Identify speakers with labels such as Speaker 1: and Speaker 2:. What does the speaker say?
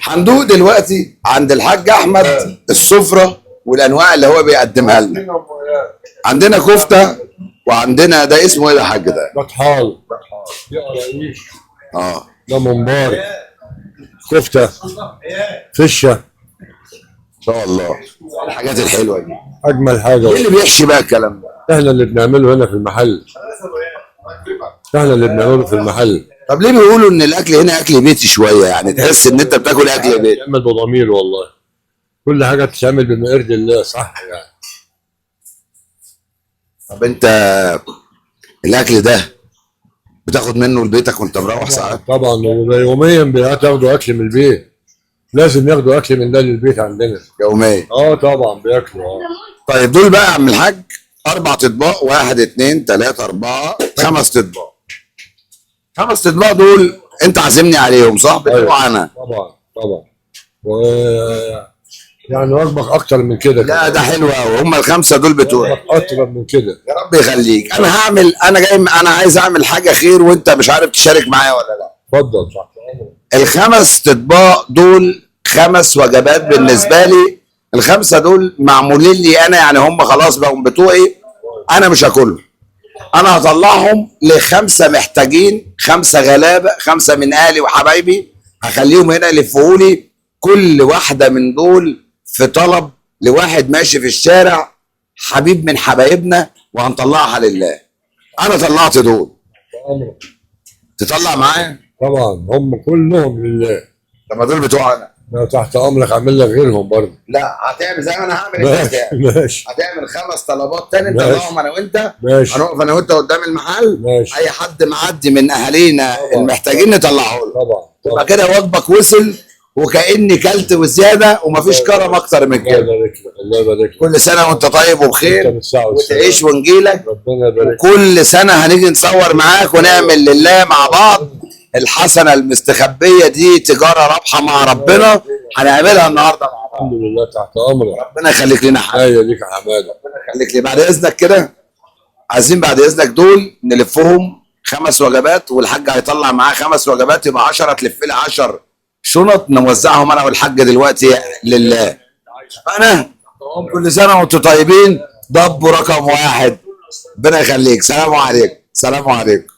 Speaker 1: هندوق دلوقتي عند الحاج احمد السفره والانواع اللي هو بيقدمها لنا. عندنا كفته، وعندنا ده اسمه ايه يا حاج؟ ده
Speaker 2: بطحال دي قرايش.
Speaker 1: اه
Speaker 2: ده ممبار، كفته، فشه.
Speaker 1: ان شاء الله الحاجات الحلوه دي.
Speaker 2: اجمل حاجه.
Speaker 1: ايه اللي بيحشي بقى الكلام ده؟
Speaker 2: احنا اللي بنعمله هنا في المحل. احنا اللي بنعمله في المحل.
Speaker 1: طب ليه بيقولوا ان الاكل هنا اكل بيتي شويه؟ يعني تحس ان انت بتاكل اكل بيتي.
Speaker 2: بنعمل بضمير والله. كل حاجه بتتعمل بما يرضي الله، صح يعني.
Speaker 1: طب انت الاكل ده بتاخد منه لبيتك وانت مروح ساعات؟
Speaker 2: طبعا، ويوميا بياخدوا اكل من البيت. لازم ياخدوا اكل من ده للبيت عندنا
Speaker 1: يوميا؟
Speaker 2: طبعا بياكلوا.
Speaker 1: طيب دول بقى يا عم الحاج 4 اطباق، 1 2 3 4 5 اطباق. 5 اطباق دول انت عازمني عليهم صح؟ بتوع انا.
Speaker 2: طبعا طبعا. و يعني وجبك اكتر من كده.
Speaker 1: لا ده حلو قوي، هم ال5 دول بتوعي.
Speaker 2: اكتر من كده.
Speaker 1: يا رب يخليك. انا جاي، انا عايز اعمل حاجه خير وانت مش عارف تشارك معايا ولا لا.
Speaker 2: اتفضل. صح.
Speaker 1: ال5 اطباق دول 5 وجبات بالنسبه لي. ال5 دول معمولين لي انا، يعني هم خلاص بقوا بتوعي. انا مش هاكلهم، انا هطلعهم ل5 محتاجين، 5 غلابه، 5 من اهلي وحبايبي. هخليهم هنا يلفوا لي كل واحده من دول في طلب لواحد ماشي في الشارع، حبيب من حبايبنا، وهنطلعها لله. انا طلعت دول، تطلع معايا؟
Speaker 2: طبعا هم كلهم لله.
Speaker 1: طب ما دول بتوع انا.
Speaker 2: لو تحت امرك اعمل لك غيرهم برضه.
Speaker 1: لا هتعمل زي ما انا هعمل.
Speaker 2: ماشي ماشي.
Speaker 1: هتعمل 5 طلبات تاني نطلعهم انا وانت.
Speaker 2: ماشي.
Speaker 1: هنقف انا وانت قدام المحل.
Speaker 2: ماشي.
Speaker 1: اي حد معدي من اهالينا
Speaker 2: طبعا.
Speaker 1: المحتاجين نطلعه له.
Speaker 2: طبعا.
Speaker 1: يبقى كده وجبك وصل، وكاني كلت وزياده، ومفيش كرم اكتر من
Speaker 2: الله
Speaker 1: كده.
Speaker 2: يبارك لك. الله يبارك لك.
Speaker 1: كل سنه وانت طيب وبخير،
Speaker 2: انت بالساعة والسلامة.
Speaker 1: وتعيش ونجيلك.
Speaker 2: ربنا يبارك.
Speaker 1: وكل سنه هنيجي نصور معاك ونعمل لله مع بعض الحسنه المستخبيه دي، تجاره رابحه مع ربنا هنعملها النهارده مع بعض.
Speaker 2: الحمد لله تحت امرك.
Speaker 1: ربنا يخليك لنا حاجه.
Speaker 2: ايوه ليك يا حماده.
Speaker 1: ربنا يخليك لي. بعد اذنك كده عايزين بعد اذنك دول نلفهم 5 وجبات، والحاج هيطلع معاه 5 وجبات، يبقى 10. تلف لي 10 شنط نوزعهم انا والحاج دلوقتي لله. انا كل سنه وانتم طيبين. ضب رقم 1. ربنا يخليك. سلام عليكم. سلام عليكم.